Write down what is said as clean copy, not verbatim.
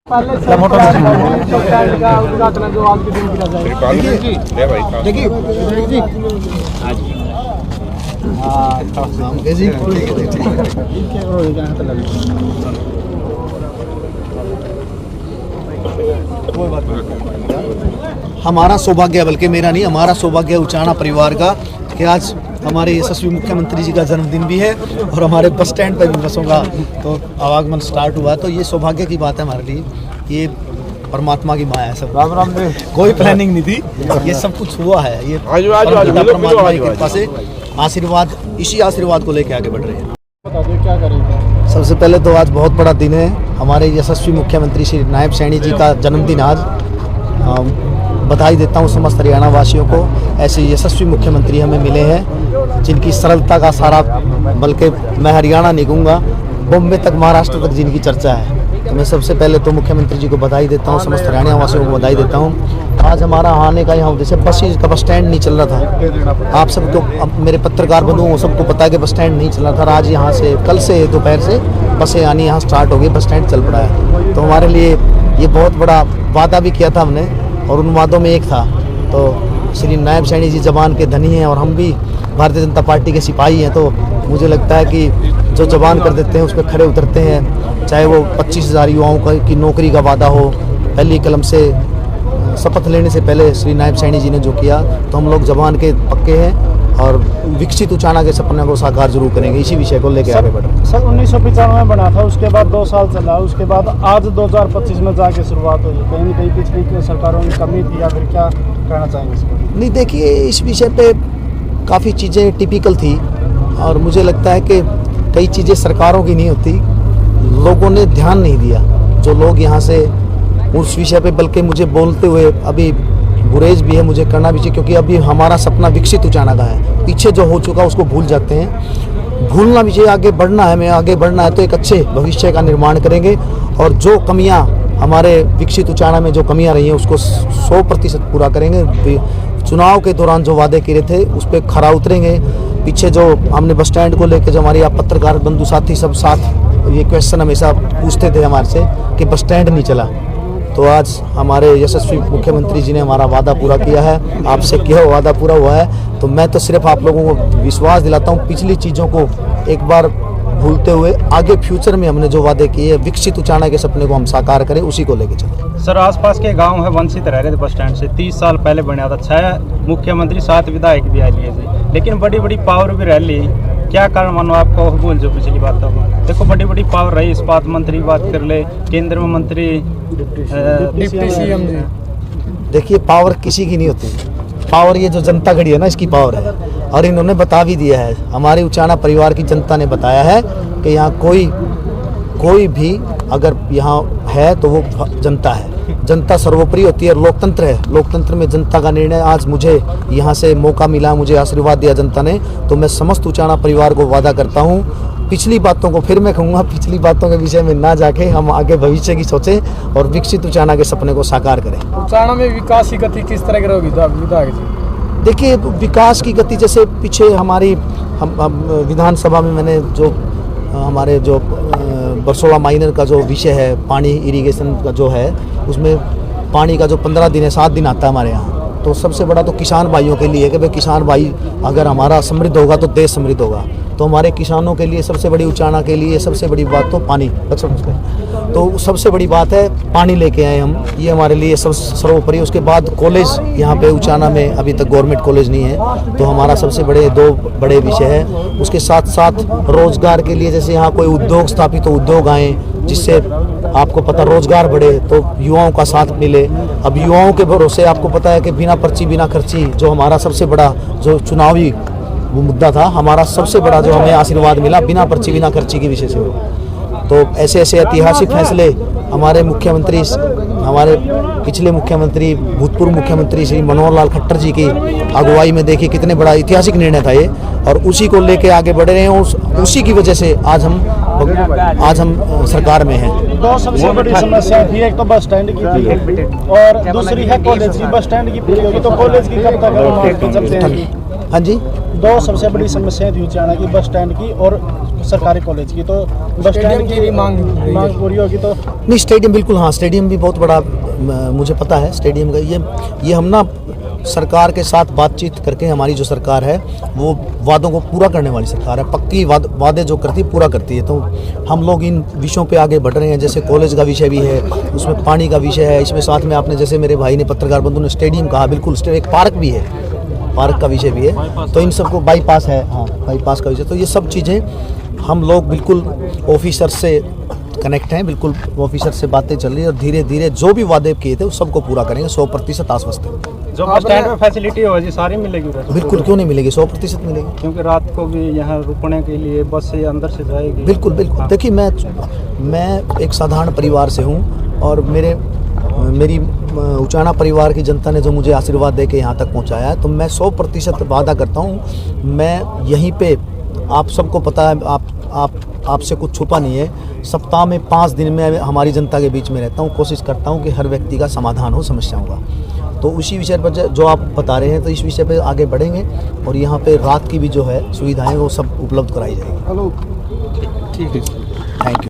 उद्घाटन जो आज के दिन किया जाएगा। हमारा सौभाग्य, बल्कि मेरा नहीं, हमारा सौभाग्य उचाना परिवार का कि आज हमारे यशस्वी मुख्यमंत्री जी का जन्मदिन भी है और हमारे बस स्टैंड पर भी बसों का तो आवागमन स्टार्ट हुआ। तो ये सौभाग्य की बात है हमारे लिए, ये परमात्मा की माया है। सब राम राम दे, कोई प्लानिंग नहीं थी, ये सब कुछ हुआ है। ये परमात्मा की कृपा से आशीर्वाद, इसी आशीर्वाद को लेके आगे बढ़ रहे हैं। बता दो क्या करेंगे। सबसे पहले तो आज बहुत बड़ा दिन है, हमारे यशस्वी मुख्यमंत्री श्री नायब सैनी जी का जन्मदिन आज। बधाई देता हूँ समस्त हरियाणा वासियों को, ऐसे यशस्वी मुख्यमंत्री हमें मिले हैं जिनकी सरलता का सारा, बल्कि मैं हरियाणा नहीं कहूँगा, बॉम्बे तक, महाराष्ट्र तक जिनकी चर्चा है। तो मैं सबसे पहले तो मुख्यमंत्री जी को बधाई देता हूँ, समस्त हरियाणा वासियों को बधाई देता हूँ। आज हमारा आने का यहाँ जैसे बस स्टैंड नहीं चल रहा था, आप सबको, मेरे पत्रकार बंधुओं सबको पता है कि बस स्टैंड नहीं चल रहा था। आज यहाँ से कल से दोपहर से बसें आनी यहाँ स्टार्ट हो गई, बस स्टैंड चल पड़ा है। तो हमारे लिए ये बहुत बड़ा वादा भी किया था हमने, और उन वादों में एक था, तो श्री नायब सैनी जी जवान के धनी हैं और हम भी भारतीय जनता पार्टी के सिपाही हैं। तो मुझे लगता है कि जो जवान कर देते हैं उस पर खड़े उतरते हैं, चाहे वो 25,000 युवाओं की नौकरी का वादा हो। पहली कलम से शपथ लेने से पहले श्री नायब सैनी जी ने जो किया, तो हम लोग जवान के पक्के हैं और विकसित उचाना के सपने को साकार जरूर करेंगे। इसी विषय को लेकर आगे बढ़े। सर 1995 में बना था, उसके बाद 2 साल चला, उसके बाद आज 2025 में जाके शुरुआत हुई। कहीं न कहीं पिछली सरकारों की कमी थी या फिर क्या कहना चाहेंगे इसको? नहीं, देखिए, इस विषय पे काफ़ी चीज़ें टिपिकल थी और मुझे लगता है कि कई चीज़ें सरकारों की नहीं होती, लोगों ने ध्यान नहीं दिया। जो लोग यहाँ से उस विषय पे, बल्कि मुझे बोलते हुए अभी गुरेज भी है, मुझे करना भी चाहिए, क्योंकि अभी हमारा सपना विकसित उचाना का है। पीछे जो हो चुका उसको भूल जाते हैं, भूलना भी चाहिए। आगे बढ़ना है, हमें आगे बढ़ना है तो एक अच्छे भविष्य का निर्माण करेंगे और जो कमियां हमारे विकसित उचाना में जो कमियां रही हैं उसको 100% पूरा करेंगे। चुनाव के दौरान जो वादे किए थे उस पर खरा उतरेंगे। पीछे जो हमने बस स्टैंड को लेकर, जो हमारे आप पत्रकार बंधु साथी सब साथ ये क्वेश्चन हमेशा पूछते थे हमारे से कि बस स्टैंड नहीं चला, तो आज हमारे यशस्वी मुख्यमंत्री जी ने हमारा वादा पूरा किया है। आपसे किया हुआ वादा पूरा हुआ है। तो मैं तो सिर्फ आप लोगों को विश्वास दिलाता हूँ, पिछली चीज़ों को एक बार भूलते हुए आगे फ्यूचर में हमने जो वादे किए, विकसित उचाना के सपने को हम साकार करें, उसी को लेके चलें। सर, आसपास के गांव है वंचित रह रहे थे बस स्टैंड से, 30 साल पहले बना था। 6 मुख्यमंत्री 7 विधायक भी आ लिए थे, लेकिन बड़ी बड़ी पावर भी रह ली। क्या कारण मानो आपको? बोल जो पिछली बात तो देखो, बड़ी बड़ी पावर रही, इस्पात मंत्री बात कर ले, केंद्र में मंत्री, डिप्टी सीएम जी। देखिए, पावर किसी की नहीं होती, पावर ये जो जनता खड़ी है ना, इसकी पावर है। और इन्होंने बता भी दिया है, हमारी उचाना परिवार की जनता ने बताया है कि यहाँ कोई भी अगर यहाँ है तो वो जनता है। जनता सर्वोपरि होती है, लोकतंत्र है। लोकतंत्र में जनता का निर्णय। आज मुझे यहाँ से मौका मिला, मुझे आशीर्वाद दिया जनता ने, तो मैं समस्त उचाना परिवार को वादा करता हूँ, पिछली बातों को फिर मैं कहूँगा, पिछली बातों के विषय में ना जाके हम आगे भविष्य की सोचें और विकसित उचाना के सपने को साकार करें। उचाना में विकास की गति किस तरह की रहेगी विधायक जी? देखिए, विकास की गति जैसे पीछे हमारी विधानसभा में मैंने जो हमारे जो बरसोड़ा माइनर का जो विषय है, पानी इरिगेशन का जो है, उसमें पानी का जो 15 दिन है, 7 दिन आता है हमारे यहाँ। तो सबसे बड़ा तो किसान भाइयों के लिए है कि भाई किसान भाई अगर हमारा समृद्ध होगा तो देश समृद्ध होगा। तो हमारे किसानों के लिए सबसे बड़ी, उचाना के लिए सबसे बड़ी बात तो पानी, तो सबसे बड़ी बात है पानी लेके आए हम, ये हमारे लिए सर्वोपरि। उसके बाद कॉलेज यहाँ पे उचाना में अभी तक गवर्नमेंट कॉलेज नहीं है, तो हमारा सबसे बड़े 2 बड़े विषय है। उसके साथ साथ रोजगार के लिए, जैसे यहाँ कोई उद्योग स्थापित तो उद्योग आए, जिससे आपको पता रोजगार बढ़े, तो युवाओं का साथ मिले। अब युवाओं के भरोसे आपको पता है कि बिना पर्ची बिना खर्ची, जो हमारा सबसे बड़ा जो चुनावी वो मुद्दा था, हमारा सबसे बड़ा जो हमें आशीर्वाद मिला बिना पर्ची बिना खर्ची के विषय से। तो ऐसे ऐसे ऐतिहासिक फैसले हमारे मुख्यमंत्री, हमारे पिछले मुख्यमंत्री, भूतपूर्व मुख्यमंत्री श्री मनोहर लाल खट्टर जी की अगुवाई में देखिए कितने बड़ा ऐतिहासिक निर्णय था ये, और उसी को लेके आगे बढ़ रहे हैं। उसी की वजह से आज हम सरकार में हैं। 2 सबसे बड़ी समस्या थी, एक तो बस स्टैंड की थी और दूसरी है कॉलेज की। बस स्टैंड की पूरी होगी तो कॉलेज की कब तक? हाँ जी। दो सबसे बड़ी समस्याएं थी उचाना की, बस स्टैंड की और सरकारी कॉलेज की। तो बस स्टैंड की भी मांग पूरी होगी तो नहीं, स्टेडियम बिल्कुल, हाँ स्टेडियम भी बहुत बड़ा मुझे पता है स्टेडियम का। ये हम ना सरकार के साथ बातचीत करके, हमारी जो सरकार है वो वादों को पूरा करने वाली सरकार है, पक्की वादे जो करती है पूरा करती है। तो हम लोग इन विषयों पे आगे बढ़ रहे हैं, जैसे कॉलेज का विषय भी है, उसमें पानी का विषय है, इसमें साथ में आपने जैसे मेरे भाई ने पत्रकार बंधु ने स्टेडियम कहा, बिल्कुल एक पार्क भी है, पार्क का विषय भी है। तो इन सबको बाईपास है, हाँ बाईपास का विषय, तो ये सब चीज़ें हम लोग बिल्कुल ऑफिसर से कनेक्ट हैं, बिल्कुल ऑफिसर से बातें चल रही है और धीरे धीरे जो भी वादे किए थे उस सबको पूरा करेंगे, 100% आश्वस्त है। जो बस स्टैंड में फैसिलिटी होगी सारी मिलेगी उधर? बिल्कुल, क्यों नहीं मिलेगी, 100% मिलेगी। क्योंकि रात को भी यहाँ रुकने के लिए बस से अंदर से जाएगी। बिल्कुल बिल्कुल। देखिए मैं एक साधारण परिवार से हूँ और मेरी उचाना परिवार की जनता ने जो मुझे आशीर्वाद दे के यहाँ तक पहुँचाया है, तो मैं 100% वादा करता हूँ। मैं यहीं पे, आप सबको पता है, आपसे कुछ छुपा नहीं है, सप्ताह में 5 दिन में हमारी जनता के बीच में रहता हूँ, कोशिश करता हूँ कि हर व्यक्ति का समाधान हो समस्याओं का। तो उसी विषय पर जो आप बता रहे हैं, तो इस विषय पे आगे बढ़ेंगे और यहाँ पे रात की भी जो है सुविधाएं वो सब उपलब्ध कराई जाएगी। हेलो, ठीक है, थैंक यू।